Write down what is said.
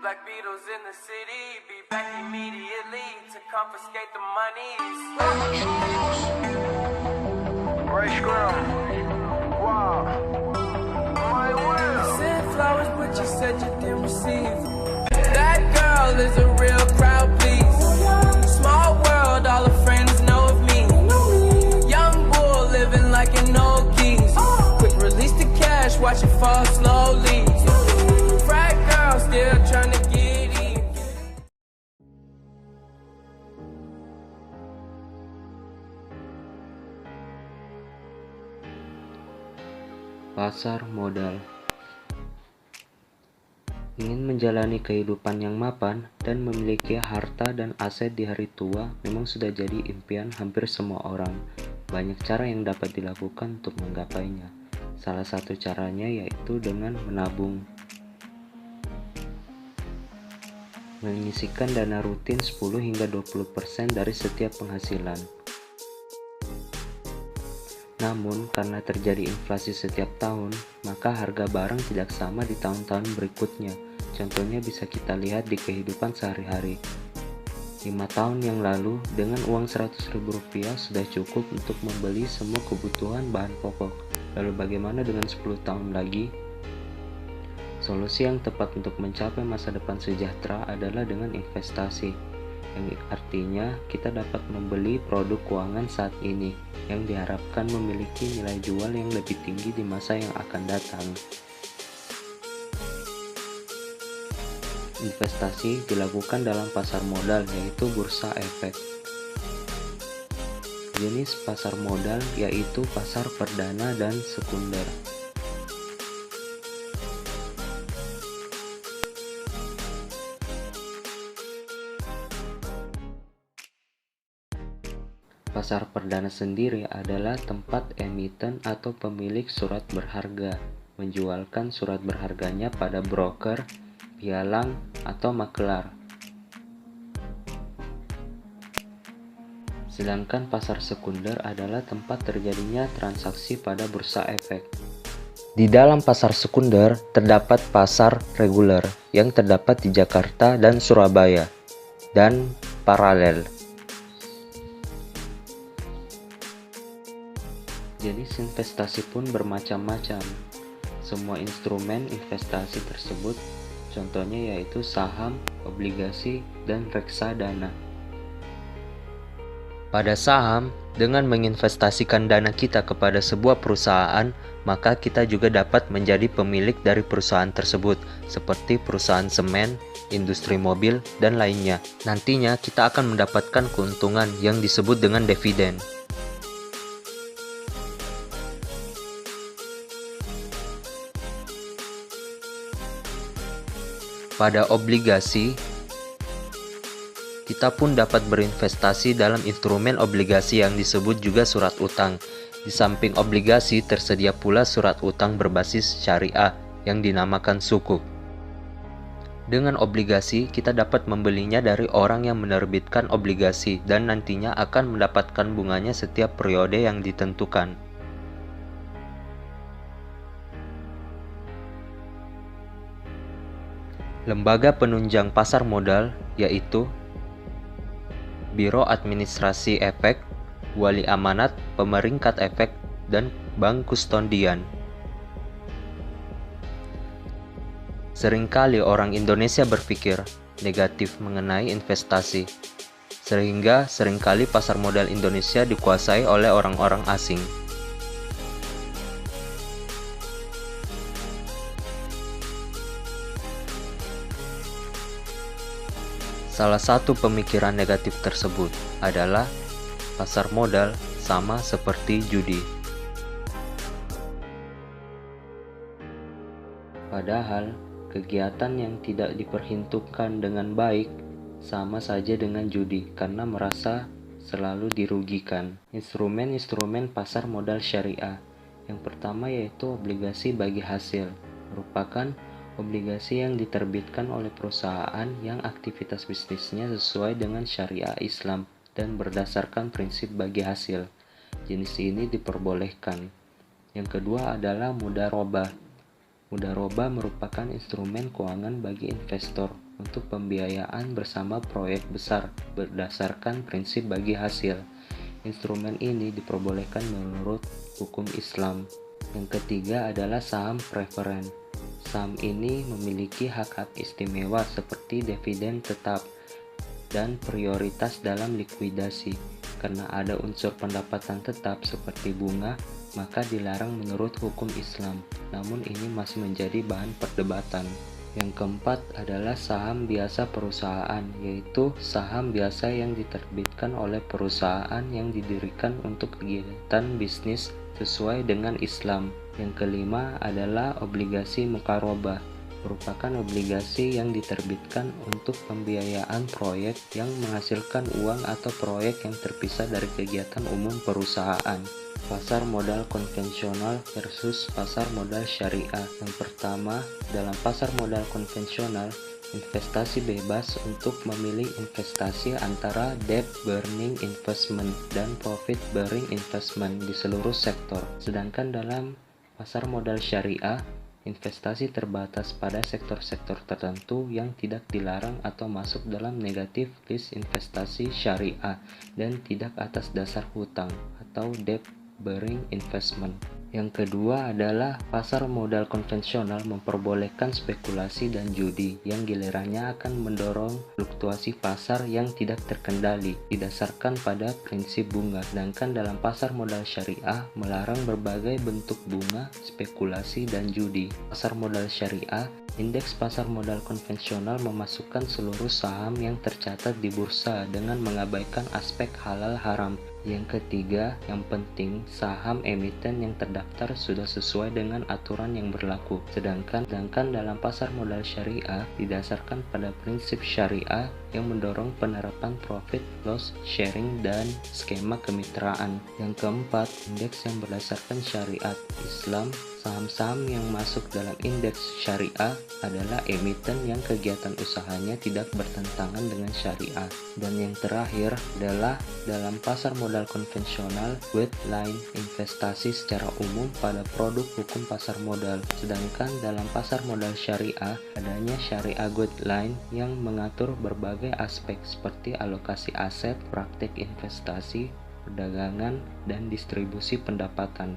like Beatles in the city, be back immediately to confiscate the monies. Ray Scrum. Wow. My will. Sent flowers, but you said you didn't receive. That girl is a real crowd, please. Small world, all her friends know of me. Young bull living like an old geese. Quick release the cash, watch it fall slowly. Frat girl still trying to get in. Pasar modal. Ingin menjalani kehidupan yang mapan dan memiliki harta dan aset di hari tua memang sudah jadi impian hampir semua orang. Banyak cara yang dapat dilakukan untuk menggapainya. Salah satu caranya yaitu dengan menabung. Menyisihkan dana rutin 10 hingga 20% dari setiap penghasilan. Namun, karena terjadi inflasi setiap tahun, maka harga barang tidak sama di tahun-tahun berikutnya. Contohnya bisa kita lihat di kehidupan sehari-hari. 5 tahun yang lalu, dengan uang Rp100.000 sudah cukup untuk membeli semua kebutuhan bahan pokok. Lalu bagaimana dengan 10 tahun lagi? Solusi yang tepat untuk mencapai masa depan sejahtera adalah dengan investasi. Yang artinya kita dapat membeli produk keuangan saat ini yang diharapkan memiliki nilai jual yang lebih tinggi di masa yang akan datang. Investasi dilakukan dalam pasar modal yaitu bursa efek. Jenis pasar modal yaitu pasar perdana dan sekunder. Pasar perdana sendiri adalah tempat emiten atau pemilik surat berharga menjualkan surat berharganya pada broker, pialang, atau makelar. Sedangkan pasar sekunder adalah tempat terjadinya transaksi pada bursa efek. Di dalam pasar sekunder terdapat pasar reguler yang terdapat di Jakarta dan Surabaya, dan paralel. Jenis investasi pun bermacam-macam. Semua instrumen investasi tersebut contohnya yaitu saham, obligasi, dan reksadana. Pada saham, dengan menginvestasikan dana kita kepada sebuah perusahaan, maka kita juga dapat menjadi pemilik dari perusahaan tersebut, seperti perusahaan semen, industri mobil, dan lainnya. Nantinya kita akan mendapatkan keuntungan yang disebut dengan dividen. Pada obligasi, kita pun dapat berinvestasi dalam instrumen obligasi yang disebut juga surat utang. Di samping obligasi, tersedia pula surat utang berbasis syariah yang dinamakan sukuk. Dengan obligasi, kita dapat membelinya dari orang yang menerbitkan obligasi dan nantinya akan mendapatkan bunganya setiap periode yang ditentukan. Lembaga penunjang pasar modal yaitu Biro Administrasi Efek, Wali Amanat, Pemeringkat Efek, dan Bank Kustodian. Seringkali orang Indonesia berpikir negatif mengenai investasi, sehingga seringkali pasar modal Indonesia dikuasai oleh orang-orang asing. Salah satu pemikiran negatif tersebut adalah pasar modal sama seperti judi. Padahal, kegiatan yang tidak diperhitungkan dengan baik sama saja dengan judi karena merasa selalu dirugikan. Instrumen-instrumen pasar modal syariah. Yang pertama yaitu obligasi bagi hasil, merupakan obligasi yang diterbitkan oleh perusahaan yang aktivitas bisnisnya sesuai dengan syariah Islam dan berdasarkan prinsip bagi hasil. Jenis ini diperbolehkan. Yang kedua adalah mudharabah. Mudharabah merupakan instrumen keuangan bagi investor untuk pembiayaan bersama proyek besar berdasarkan prinsip bagi hasil. Instrumen ini diperbolehkan menurut hukum Islam. Yang ketiga adalah saham preferen. Saham ini memiliki hak-hak istimewa seperti dividen tetap dan prioritas dalam likuidasi. Karena ada unsur pendapatan tetap seperti bunga, maka dilarang menurut hukum Islam. Namun ini masih menjadi bahan perdebatan. Yang keempat adalah saham biasa perusahaan, yaitu saham biasa yang diterbitkan oleh perusahaan yang didirikan untuk kegiatan bisnis sesuai dengan Islam. Yang kelima adalah obligasi mukarobah, merupakan obligasi yang diterbitkan untuk pembiayaan proyek yang menghasilkan uang atau proyek yang terpisah dari kegiatan umum perusahaan. Pasar modal konvensional versus pasar modal syariah. Yang pertama, dalam pasar modal konvensional, investasi bebas untuk memilih investasi antara debt burning investment dan profit bearing investment di seluruh sektor. Sedangkan dalam pasar modal syariah, investasi terbatas pada sektor-sektor tertentu yang tidak dilarang atau masuk dalam negatif list investasi syariah dan tidak atas dasar hutang atau debt bearing investment. Yang kedua adalah pasar modal konvensional memperbolehkan spekulasi dan judi yang gilirannya akan mendorong fluktuasi pasar yang tidak terkendali didasarkan pada prinsip bunga. Sedangkan dalam pasar modal syariah melarang berbagai bentuk bunga, spekulasi, dan judi. Pasar modal syariah, indeks pasar modal konvensional memasukkan seluruh saham yang tercatat di bursa dengan mengabaikan aspek halal haram. Yang ketiga, yang penting, saham emiten yang terdaftar sudah sesuai dengan aturan yang berlaku. Sedangkan dalam pasar modal syariah didasarkan pada prinsip syariah yang mendorong penerapan profit loss sharing dan skema kemitraan. Yang keempat, indeks yang berdasarkan syariat Islam. Saham-saham yang masuk dalam indeks syariah adalah emiten yang kegiatan usahanya tidak bertentangan dengan syariah. Dan yang terakhir adalah dalam pasar modal konvensional, guideline investasi secara umum pada produk hukum pasar modal. Sedangkan dalam pasar modal syariah, adanya syariah guideline yang mengatur berbagai aspek seperti alokasi aset, praktik investasi, perdagangan, dan distribusi pendapatan.